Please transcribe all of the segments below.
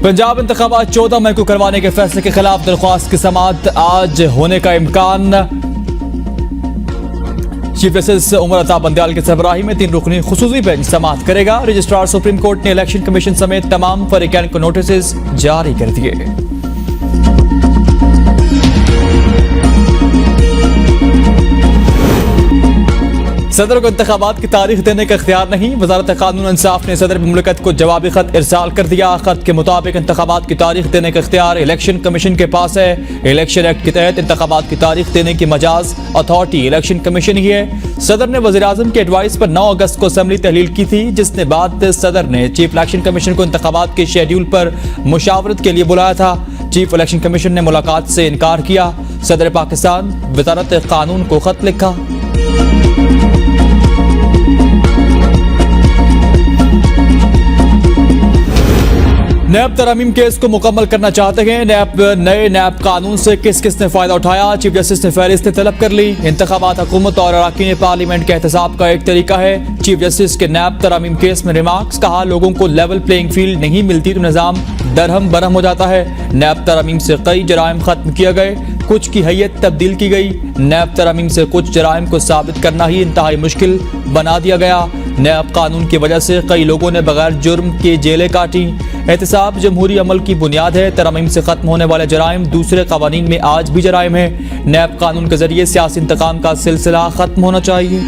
पंजाब इंतखाबात 14 मई को करवाने के फैसले के खिलाफ दरख्वास्त की समाअत आज होने का इम्कान। चीफ जस्टिस उमर अता बंदयाल की सरबराही में 3 रुकनी खुसूसी बेंच समाअत करेगा। रजिस्ट्रार सुप्रीम कोर्ट ने इलेक्शन कमीशन समेत तमाम फरीकैन को नोटिस जारी कर दिए। सदर को इंतखाबात की तारीख देने का इख्तियार नहीं। वजारत कानून इंसाफ ने सदर मुमलिकत को जवाबी खत इरसाल कर दिया। खत के मुताबिक इंतखाबात की तारीख देने का इख्तियार इलेक्शन कमीशन के पास है। इलेक्शन एक्ट के तहत इंतखाबात की तारीख देने की मजाज अथॉरिटी इलेक्शन कमीशन ही है। सदर ने वज़ीर आज़म की एडवाइस पर 9 अगस्त को असम्बली तहलील की थी, जिसने बाद सदर ने चीफ इलेक्शन कमीशन को इंतखाबात के शेड्यूल पर मुशावरत के लिए बुलाया था। चीफ इलेक्शन कमीशन ने मुलाकात से इनकार किया। सदर पाकिस्तान वजारत कानून को खत लिखा। नैब तरमीम केस को मुकम्मल करना चाहते हैं। नए नैब कानून से किस किस ने फायदा उठाया, चीफ जस्टिस ने फहरिस्त तलब कर ली। इंतखाबात हुकूमत और अरकान पार्लियामेंट के एहतसाब का एक तरीका है। चीफ जस्टिस के नैब तरमीम केस में रिमार्क्स, कहा लोगों को लेवल प्लेइंग फील्ड नहीं मिलती तो निज़ाम दरहम बरहम हो जाता है। नैब तरमीम से कई जराइम खत्म किए गए, कुछ की हैयत तब्दील की गई। नैब तरमीम से कुछ जराइम को साबित करना ही इंतहाई मुश्किल बना दिया गया। नैब कानून की वजह से कई लोगों ने बगैर जुर्म के जेलें काटी। एहतसाब जमहूरी अमल की बुनियाद है। तरमीम से खत्म होने वाले जराइम दूसरे कवानीन में आज भी जराइम है। नैब कानून के जरिए सियासी इंतकाम का सिलसिला खत्म होना चाहिए।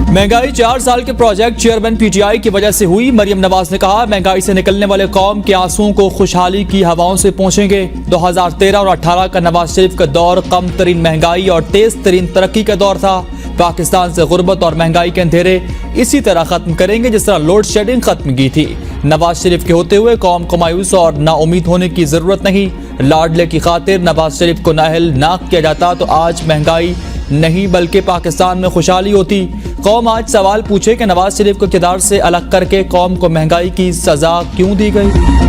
महंगाई 4 साल के प्रोजेक्ट चेयरमैन पीटीआई की वजह से हुई। मरियम नवाज ने कहा महंगाई से निकलने वाले कौम के आंसुओं को खुशहाली की हवाओं से पहुंचेंगे। 2013 और 18 का नवाज शरीफ का दौर कम तरीन महंगाई और तेज तरीन तरक्की का दौर था। पाकिस्तान से गुर्बत और महंगाई के अंधेरे इसी तरह खत्म करेंगे जिस तरह लोड शेडिंग खत्म की थी। नवाज शरीफ के होते हुए कौम को मायूस और नाउमीद होने की जरूरत नहीं। लाडले की खातिर नवाज शरीफ को नाअहल ना किया जाता तो आज महंगाई नहीं बल्कि पाकिस्तान में खुशहाली होती। कौम आज सवाल पूछे कि नवाज शरीफ को इक़्तिदार से अलग करके कौम को महंगाई की सजा क्यों दी गई।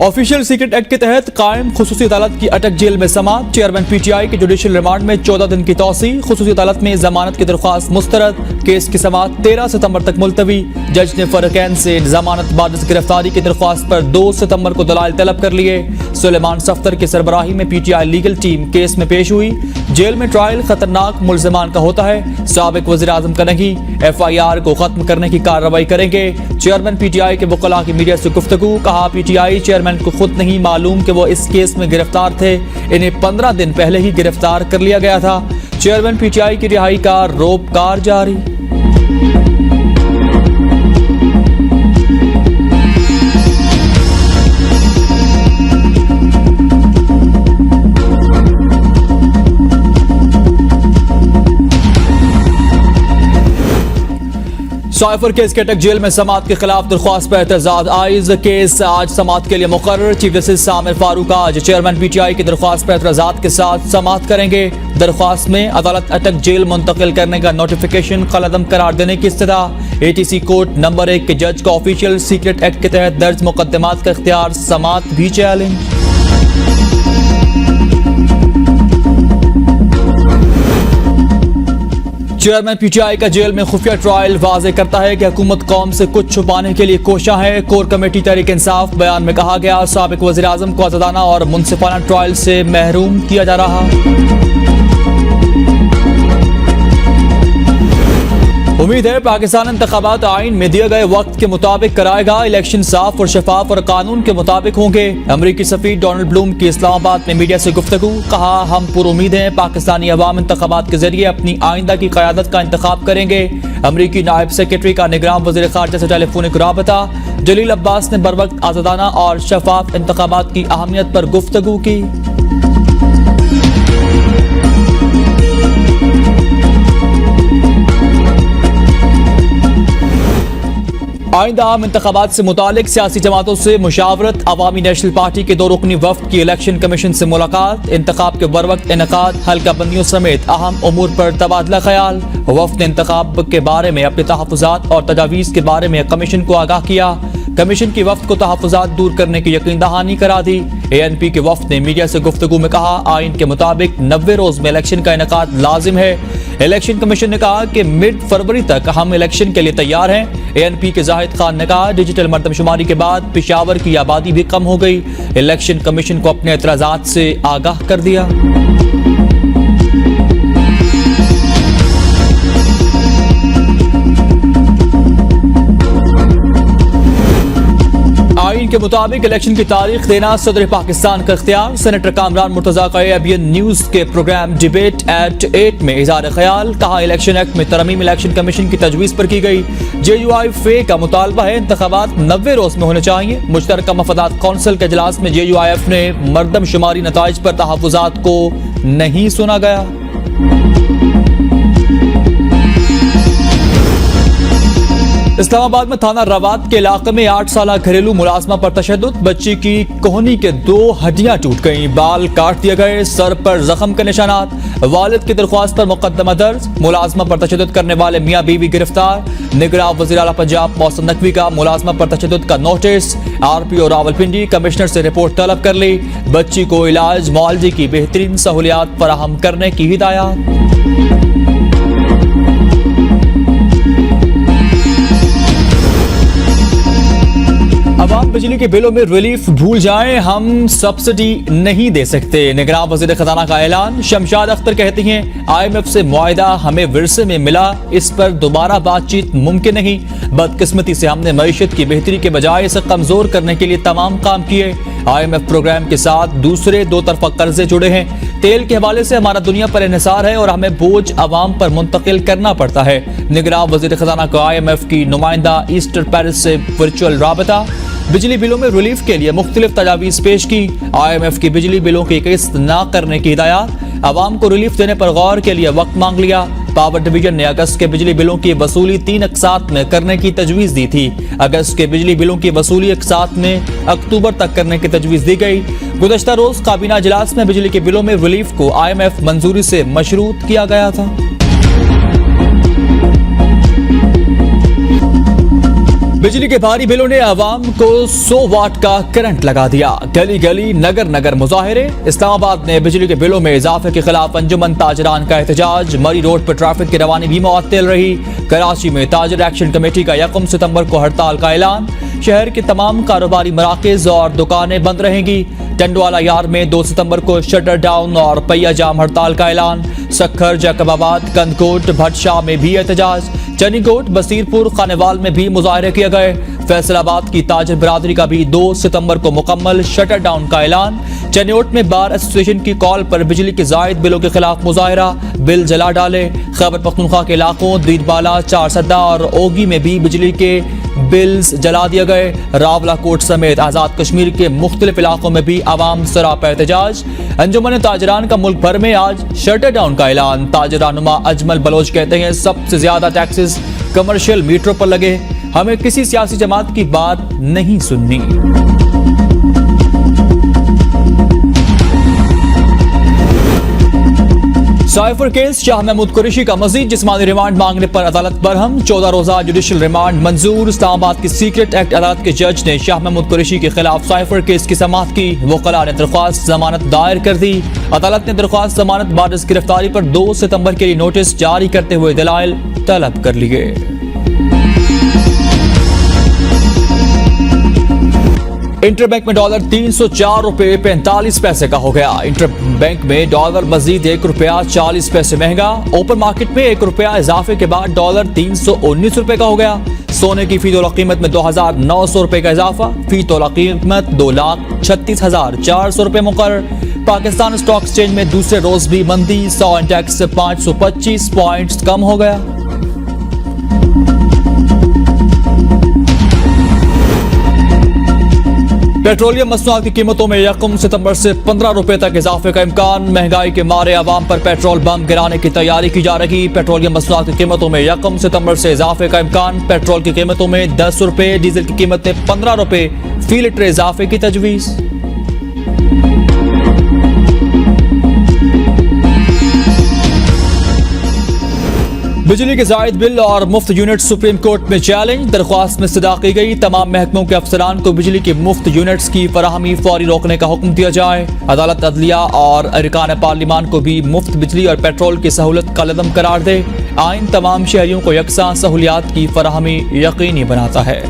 ऑफिशियल सीक्रेट एक्ट के तहत कायम खुसूसी अदालत की अटक जेल में समाअत। चेयरमैन पीटीआई के जुडिशियल रिमांड में 14 दिन की तौसी। खुसूसी अदालत में जमानत की दरख्वास्त मुस्तरद। केस की समाअत 13 सितंबर तक मुलतवी। जज ने फरकैन से जमानत बाद गिरफ्तारी की दरख्वास्त पर 2 सितंबर को दलाइल तलब कर लिए। सुलेमान सफ्तर की सरबराही में पीटीआई लीगल टीम केस में पेश हुई। जेल में ट्रायल खतरनाक मुल्जिमान का होता है, साबिक वज़ीर आज़म का नहीं। FIR को खत्म करने की कार्रवाई करेंगे। चेयरमैन पीटीआई के वकला की मीडिया से गुफ्तगू, कहा पीटीआई चेयरमैन को खुद नहीं मालूम कि वो इस केस में गिरफ्तार थे। इन्हें 15 दिन पहले ही गिरफ्तार कर लिया गया था। चेयरमैन पीटीआई की रिहाई का रोपकार जारी। साइफर केस के अटक जेल में समाअत के खिलाफ दरख्वास्त पर एतजाज आइज। केस आज समाअत के लिए मुकर्रर। चीफ जस्टिस सामिर फारूक आज चेयरमैन पीटीआई की दरख्वास्त पर एतजाज के साथ समाअत करेंगे। दरख्वास्त में अदालत अटक जेल मुंतकिल करने का नोटिफिकेशन कलअदम करार देने की इस्तदा। ATC कोर्ट नंबर 1 के जज को ऑफिशियल सीक्रेट एक्ट के तहत दर्ज मुकदमात का इख्तियार, समाअत भी चैलेंज। चेयरमैन पीटीआई का जेल में खुफिया ट्रायल वाज़े करता है कि हुकूमत कौम से कुछ छुपाने के लिए कोशा है। कोर कमेटी तहरीक इंसाफ बयान में कहा गया साबिक वज़ीर आज़म को आज़ादाना और मुनसिफाना ट्रायल से महरूम किया जा रहा। उम्मीद है पाकिस्तान इंतखाबात आइन में दिए गए वक्त के मुताबिक कराएगा। इलेक्शन साफ और शफाफ और कानून के मुताबिक होंगे। अमरीकी सफीर डोनाल्ड ब्लूम की इस्लामाबाद में मीडिया से गुफ्तगू, कहा हम पुरुमीद हैं पाकिस्तानी अवाम इंतखाबात के जरिए अपनी आइंदा की क़यादत का इंतखाब करेंगे। अमरीकी नायब सेक्रेटरी का निगरान वज़ीर ख़ारजा से टेलीफोनिक राबता। जलील अब्बास ने बर वक्त आज़ादाना और शफाफ इंतखाबात की अहमियत पर गुफ्तगू की। आइंदा आम इंतखाबात से मुतालिक सियासी जमातों से मुशावरत, अवामी नेशनल पार्टी के 2 रुकनी वफ्द की इलेक्शन कमीशन से मुलाकात, इंतखाब के बरवक्त इनकाद, हल्का बंदियों समेत अहम उमूर पर तबादला ख्याल। वफ्द ने इंतखाब के बारे में अपने तहफ़्फ़ुज़ात और तजावीज़ के बारे में कमीशन को आगाह किया। कमीशन की वफ्द को तहफ़्फ़ुज़ात दूर करने की यकीन दहानी करा दी। ANP के वफ्द ने मीडिया से गुफ्तगू में कहा, आइन के मुताबिक 90 रोज में इलेक्शन का इनकाद लाजिम है। इलेक्शन कमीशन ने कहा कि मिड फरवरी तक हम इलेक्शन के लिए तैयार हैं। ANP के जाहिद खान ने कहा, डिजिटल मरदमशुमारी के बाद पेशावर की आबादी भी कम हो गई। इलेक्शन कमीशन को अपने एतराज़ात से आगाह कर दिया। आइन के मुताबिक इलेक्शन की तारीख देना सदर पाकिस्तान का इख्तियार। सेनेटर कामरान मुर्तजा का ABN न्यूज के प्रोग्राम डिबेट एट 8 में इज़हार ख्याल। कहा, इलेक्शन एक्ट में तरमीम इलेक्शन कमीशन की तजवीज़ पर की गई। JUI फे का मुतालबा है इंतखाबात 90 रोज में होने चाहिए। मुश्तरका मफादात कौंसिल के इजलास में JUIF ने मरदमशुमारी नताइज पर तहफ़्फ़ुज़ात को नहीं सुना गया। इस्लामाबाद में थाना रवात के इलाके में 8 साला घरेलू मुलाजमा पर तशद्दुद। बच्ची की कोहनी के 2 हड्डियां टूट गईं, बाल काट दिए गए, सर पर जख्म के निशानात। वालिद की दरख्वास्त पर मुकदमा दर्ज। मुलाजमा पर तशद्दुद करने वाले मियां बीवी गिरफ्तार। निगरान वज़ीर आला पंजाब मोहसिन नकवी का मुलाजमा पर तशद्दुद का नोटिस। RPO रावलपिंडी कमिश्नर से रिपोर्ट तलब कर ली। बच्ची को इलाज मुआलजे की बेहतरीन सहूलियात फराहम करने की हिदायत। अवाम बिजली के बिलों में रिलीफ भूल जाएं, हम सब्सिडी नहीं दे सकते। निगरान वज़ीर खजाना का ऐलान। शमशाद अख्तर कहती हैं, IMF से मुआहिदा हमें विरसे में मिला, इस पर दोबारा बातचीत मुमकिन नहीं। बदकिस्मती से हमने मईशत की बेहतरी के बजाय इसे कमजोर करने के लिए तमाम काम किए। IMF प्रोग्राम के साथ दूसरे 2 तरफा कर्जे जुड़े हैं। तेल के हवाले से हमारा दुनिया पर इन्हिसार है और हमें बोझ अवाम पर मुंतकिल करना पड़ता है। निगरान वज़ीर खजाना को IMF की नुमाइंदा ईस्टर पेरिस से वर्चुअल राबता। बिजली बिलों में रिलीफ के लिए मुख्तलिफ तजावीज़ पेश की। IMF की बिजली बिलों की किस्त न करने की हिदायत। अवाम को रिलीफ देने पर गौर के लिए वक्त मांग लिया। पावर डिवीजन ने अगस्त के बिजली बिलों की वसूली 3 अक़सात में करने की तजवीज़ दी थी। अगस्त के बिजली बिलों की वसूली अक़सात में अक्टूबर तक करने की तजवीज़ दी गई। गुज़श्ता रोज काबीना इजलास में बिजली के बिलों में रिलीफ को IMF मंजूरी से मशरूत किया गया था। बिजली के भारी बिलों ने आवाम को 100 वाट का करंट लगा दिया। गली गली नगर नगर मुजाहिरे। इस्लामाबाद ने बिजली के बिलों में इजाफे के खिलाफ अंजुमन ताजरान का एहतजाज। मरी रोड पर ट्रैफिक की रवानी भी मुअत्तल रही। कराची में ताजर एक्शन कमेटी का 1 सितंबर को हड़ताल का ऐलान। शहर के तमाम कारोबारी मराकज और दुकानें बंद रहेंगी। टंडवाला यार्ड में 2 सितंबर को शटर डाउन और पहिया जाम हड़ताल का ऐलान। सखर, जैकबाबाद, कंदकोट, भटशाह में भी एहतजाज। चनीकोट, बसीरपुर, खानेवाल में भी मुजाहरे किए गए। फैसलाबाद की ताजर बरादरी का भी 2 सितंबर को मुकम्मल शटर डाउन का ऐलान। चनियोट में बार एसोसिएशन की कॉल पर बिजली के जायद बिलों के खिलाफ मुजाहरा। बिल जला डाले। खैबर पख्तूनख्वा के इलाकों दीदबाला, चारसद्दा और ओगी में भी बिजली के बिल्स जला दिए गए। रावलाकोट समेत आज़ाद कश्मीर के मुख्तलिफ इलाकों में भी आवाम सरापा एहतजाज। अंजुमन ताजरान का मुल्क भर में आज शटर डाउन का ऐलान। ताजर रहनुमा अजमल बलोच कहते हैं, सबसे ज्यादा टैक्सेस कमर्शियल मीटरों पर लगे। हमें किसी सियासी जमात की बात नहीं सुननी। साइफर केस, शाह महमूद कुरैशी का मजीद जिस्मानी रिमांड मांगने पर अदालत बरहम। 14 रोजा जुडिशल रिमांड मंजूर। इस्लामाबाद की सीक्रेट एक्ट अदालत के जज ने शाह महमूद कुरैशी के खिलाफ साइफर केस की समाअत की। वकला ने दरख्वास्त जमानत दायर कर दी। अदालत ने दरख्वास्त जमानत बाद गिरफ्तारी पर 2 सितंबर के लिए नोटिस जारी करते हुए दलाइल तलब कर लिए। इंटर बैंक में डॉलर 304 रुपए 45 पैसे का हो गया। इंटर बैंक में डॉलर मजीद 1 रुपया 40 पैसे महंगा। ओपन मार्केट में 1 रुपया इजाफे के बाद डॉलर 319 रुपए का हो गया। सोने की फी तोला कीमत में 2,900 रुपए का इजाफा। फी तोला कीमत 2,36,400 रुपए मुकर्रर। पाकिस्तान स्टॉक एक्सचेंज में दूसरे रोज भी मंदी। 100 इंडेक्स 525 पॉइंट्स कम हो गया। पेट्रोलियम मसनूआत की कीमतों में 1 सितंबर से 15 रुपए तक इजाफे का इम्कान। महंगाई के मारे आवाम पर पेट्रोल बम गिराने की तैयारी की जा रही। पेट्रोलियम मसनूआत की कीमतों में 1 सितंबर से इजाफे का इम्कान। पेट्रोल की कीमतों में 10 रुपए, डीजल की कीमत में 15 रुपए फी लीटर इजाफे की तजवीज़। बिजली के जायद बिल और मुफ्त यूनिट सुप्रीम कोर्ट में चैलेंज। दरख्वास्त में इस्तदा की गई तमाम महकमों के अफसरान को बिजली की मुफ्त यूनिट्स की फराहमी फौरी रोकने का हुक्म दिया जाए। अदालत अदलिया और अरकान पार्लिमान को भी मुफ्त बिजली और पेट्रोल की सहूलत का लदम करार दे। आइन तमाम शहरियों को यकसां सहूलियात की फराहमी यकीनी बनाता है।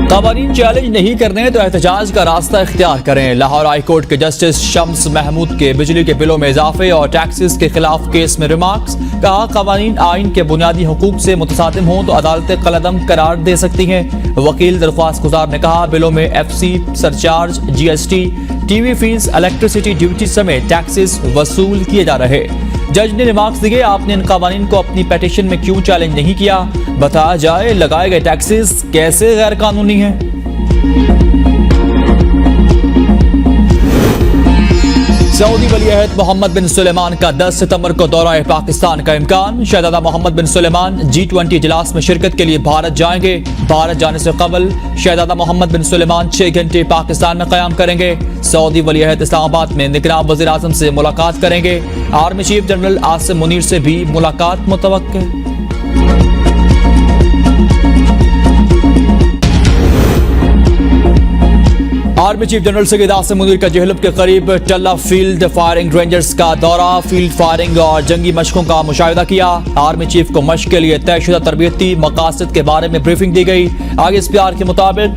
क़वानीन चैलेंज नहीं करने तो एहतजाज का रास्ता इख्तियार करें। लाहौर हाई कोर्ट के जस्टिस शम्स महमूद के बिजली के बिलों में इजाफे और टैक्सेस के खिलाफ केस में रिमार्क्स। कहा, क़वानीन आइन के बुनियादी हुकूक से मुतसादिम हों तो अदालतें कलअदम करार दे सकती हैं। वकील दरख्वास्त गुजार ने कहा, बिलों में FC surcharge, GST, TV fees, electricity duty समेत टैक्सेस वसूल किए जा रहे। जज ने रिमार्क्स दिए, आपने इन कवानीन को अपनी पेटिशन में क्यों चैलेंज नहीं किया? बताया जाए लगाए गए टैक्सेस कैसे गैर कानूनी हैं। सऊदी वली अहद मोहम्मद बिन सुलेमान का 10 सितंबर को दौरा पाकिस्तान का इम्कान। शहजादा मोहम्मद बिन सुलेमान G20 इजलास में शिरकत के लिए भारत जाएंगे। भारत जाने से कबल शहजादा मोहम्मद बिन सुलेमान 6 घंटे पाकिस्तान में क़याम करेंगे। सऊदी वली अहद इस्लामाबाद में निगरान वज़ीर आज़म से मुलाकात करेंगे। Army chief general Asim Munir से भी मुलाकात मुतवक्किल। Army chief general Syed Asim Munir का जेहलम के करीब टल्ला फील्ड फायरिंग रेंजर्स का दौरा। फील्ड फायरिंग और जंगी मशकों का मुशाहिदा किया। आर्मी चीफ को मशक के लिए तयशुदा तरबियती मकासद के बारे में ब्रीफिंग दी गई। ISPR के मुताबिक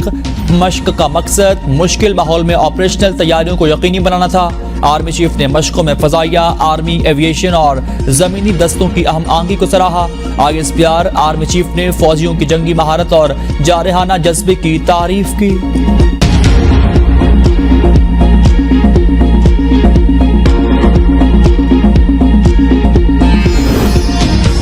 मशक का मकसद मुश्किल माहौल में ऑपरेशनल तैयारियों को यकीनी बनाना था। आर्मी चीफ ने मशकों में फजाइया, आर्मी एविएशन और जमीनी दस्तों की अहम आंगी को सराहा। ISPR आर्मी चीफ ने फौजियों की जंगी महारत और जारहाना जज्बे की तारीफ की।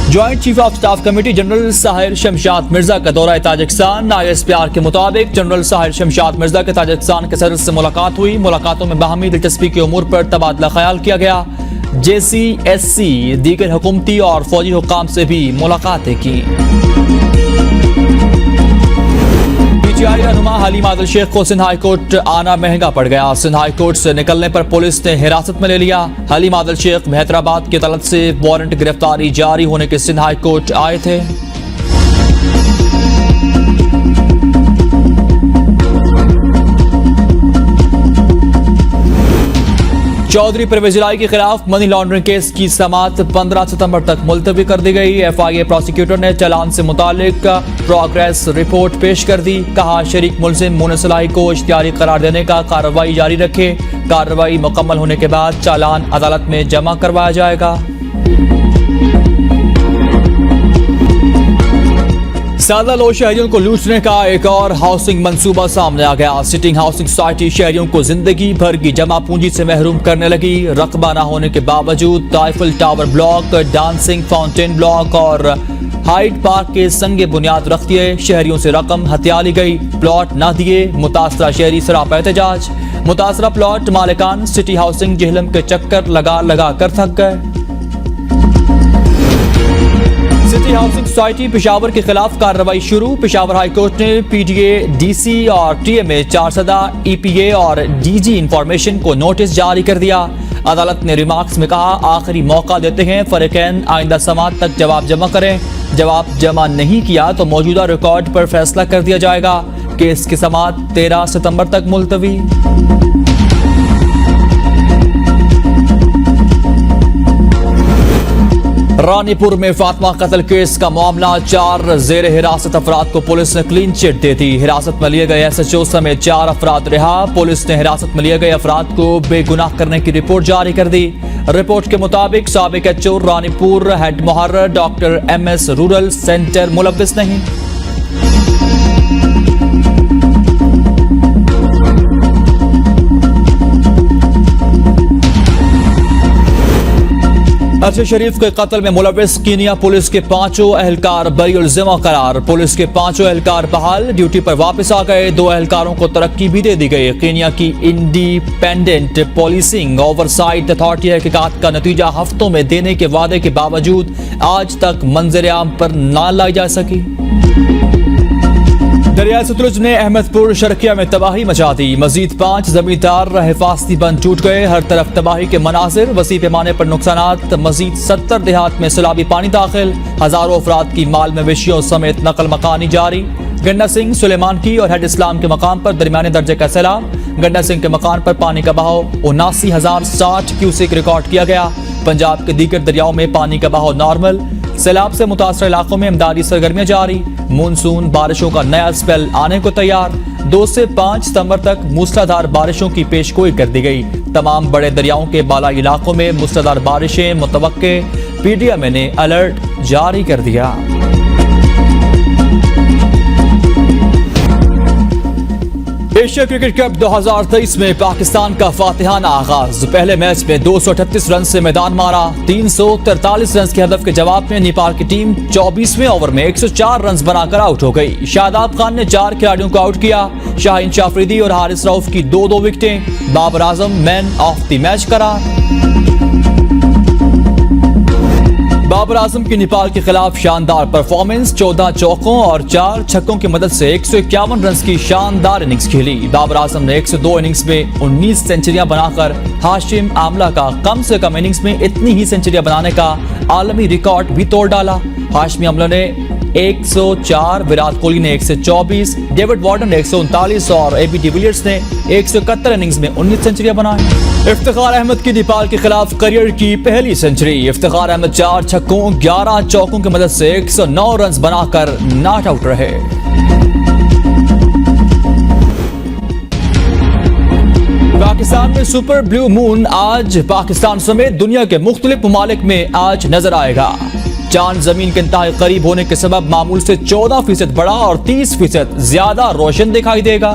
Joint chief of staff committee general Sahir Shamshad Mirza का दौरा ताजिकिस्तान। ISPR के मुताबिक जनरल साहिर शमशाद मिर्जा के ताजिकिस्तान के सदर से मुलाकात हुई। मुलाकातों में बाहमी दिलचस्पी के उमूर पर तबादला ख्याल किया गया। JCSC दीगर हुकूमती और फौजी हुक्काम से भी मुलाकातें की। PTI रहनुमा हलीम आदिल शेख को सिंध हाई कोर्ट आना महंगा पड़ गया। सिंध हाई कोर्ट से निकलने पर पुलिस ने हिरासत में ले लिया। हलीम आदिल शेख हैदराबाद की अदालत से वारंट गिरफ्तारी जारी होने के सिंध हाई कोर्ट आए थे। चौधरी परवेज इलाही के खिलाफ मनी लॉन्ड्रिंग केस की समाअत 15 सितंबर तक मुलतवी कर दी गई। FIA प्रोसिक्यूटर ने चालान से मुतालिक प्रोग्रेस रिपोर्ट पेश कर दी। कहा, शरीक मुलजिम मुनिस इलाही को इख्तियारी करार देने का कार्रवाई जारी रखे। कार्रवाई मुकम्मल होने के बाद चालान अदालत में जमा करवाया जाएगा। सादा लो शहरियों को लूटने का एक और हाउसिंग मंसूबा सामने आ गया। सिटिंग हाउसिंग सोसाइटी शहरियों को जिंदगी भर की जमा पूंजी से महरूम करने लगी। रकबा न होने के बावजूद Eiffel tower block, dancing fountain block और हाइड पार्क के संगे बुनियाद रख दिए। शहरियों से रकम हथिया ली गई। प्लॉट न दिए, मुतासरा शहरी सरापा एहतजाज। मुतासरा प्लॉट मालिकान सिटी हाउसिंग जेहलम के चक्कर लगा लगा कर थक गए। सिटी हाउसिंग सोसाइटी पेशावर के खिलाफ कार्रवाई शुरू। पेशावर हाई कोर्ट ने PDA, DC और TMA 4 सदा EPA और DG इंफॉर्मेशन को नोटिस जारी कर दिया। अदालत ने रिमार्क्स में कहा, आखिरी मौका देते हैं, फरीकैन आइंदा समाअत तक जवाब जमा करें। जवाब जमा नहीं किया तो मौजूदा रिकॉर्ड पर फैसला कर दिया जाएगा। केस की समाअत 13 सितंबर तक मुलतवी। रानीपुर में फातिमा कत्ल केस का मामला, 4 जेर हिरासत अफराद को पुलिस ने क्लीन चिट दे दी। हिरासत में लिए गए SHO समेत 4 अफराद रिहा। पुलिस ने हिरासत में लिए गए अफराद को बेगुनाह करने की रिपोर्ट जारी कर दी। रिपोर्ट के मुताबिक साबिक HO रानीपुर हेड मुहर्रर डॉक्टर MS रूरल सेंटर मुलव्विस नहीं। अरशद शरीफ के कत्ल में मुलविस कीनिया पुलिस के 5 एहलकार बरी-उल-ज़िम्मा करार। पुलिस के 5 एहलकार बहाल, ड्यूटी पर वापस आ गए। 2 एहलकारों को तरक्की भी दे दी गई। कीनिया की इंडिपेंडेंट पोलिसिंग ओवरसाइट अथॉरिटी हकीकात का नतीजा हफ्तों में देने के वादे के बावजूद आज तक मंजर-ए-आम पर ना लाई जा सकी। दरिया सतलुज ने अहमदपुर शर्किया में तबाही मचा दी। मजीद 5 जमींदार हिफाजती बंद टूट गए। हर तरफ तबाही के मनाजिर, वसी पैमाने पर नुकसानात। मजीद 70 देहात में सैलाबी पानी दाखिल। हजारों अफराद की माल मवेशियों समेत नकल मकानी जारी। गंडा सिंह, सुलेमान की और हेड इस्लाम के मकाम पर दरमियाने दर्जे का सैलाब। गंडा सिंह के मकान पर पानी का बहाव 79,060 क्यूसेक रिकॉर्ड किया गया। पंजाब के दीगर दरियाओं में पानी का बहाव नॉर्मल। सैलाब से मुतासर इलाकों में इमदादी सरगर्मियां जारी। मानसून बारिशों का नया स्पेल आने को तैयार। 2 से 5 सितंबर तक मूसलाधार बारिशों की पेशगोई कर दी गई। तमाम बड़े दरियाओं के बालाई इलाकों में मूसलाधार बारिशें मुतवक्के। पीडीएमए ने अलर्ट जारी कर दिया। एशिया क्रिकेट कप 2023 में पाकिस्तान का फातिहाना आगाज। पहले मैच में 238 रन से मैदान मारा। 343 रन के हदफ के जवाब में नेपाल की टीम 24वें ओवर में 104 रन बनाकर आउट हो गई। शादाब खान ने 4 खिलाड़ियों को आउट किया। शाहीन शाफरीदी और हारिस रऊफ की 2-2 विकेटें। Babar Azam man of the match करार। बाबर आजम की नेपाल के खिलाफ शानदार परफॉर्मेंस। 14 चौकों और 4 छक्कों की मदद से 151 रन की शानदार इनिंग्स खेली। बाबर आजम ने 102 इनिंग्स में 19 सेंचुरियां बनाकर हाशिम आमला का कम से कम इनिंग्स में इतनी ही सेंचुरियां बनाने का आलमी रिकॉर्ड भी तोड़ डाला। हाशिम आमला ने 104, विराट कोहली ने 124, डेविड वार्नर ने 139 और एबी डिविलियर्स ने 171 इनिंग्स में 19 सेंचुरियां बनाई। इफ्तिखार अहमद की नेपाल के खिलाफ करियर की पहली सेंचुरी। इफ्तिखार अहमद 4 छक्कों 11 चौकों की मदद से 109 रन बनाकर नॉट आउट रहे। पाकिस्तान में सुपर ब्लू मून आज पाकिस्तान समेत दुनिया के मुख्तलिफ ममालिक में आज नजर आएगा। चांद जमीन के इंतहाई करीब होने के सबब मामूल से 14% बड़ा और 30% ज्यादा रोशन दिखाई देगा।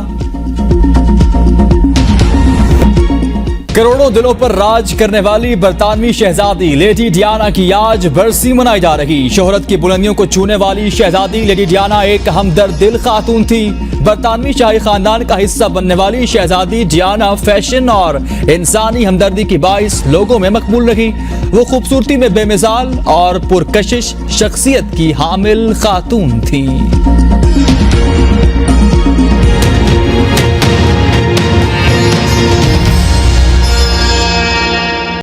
करोड़ों दिलों पर राज करने वाली बरतानवी शहजादी लेडी डियाना की आज बरसी मनाई जा रही। शोहरत की बुलंदियों को छूने वाली शहजादी लेडी डियाना एक हमदर्द दिल खातून थी। बरतानवी शाही खानदान का हिस्सा बनने वाली शहजादी डियाना फैशन और इंसानी हमदर्दी की बाइस लोगों में मकबूल रही। वो खूबसूरती में बेमिसाल और पुरकशिश शख्सियत की हामिल खातून थी।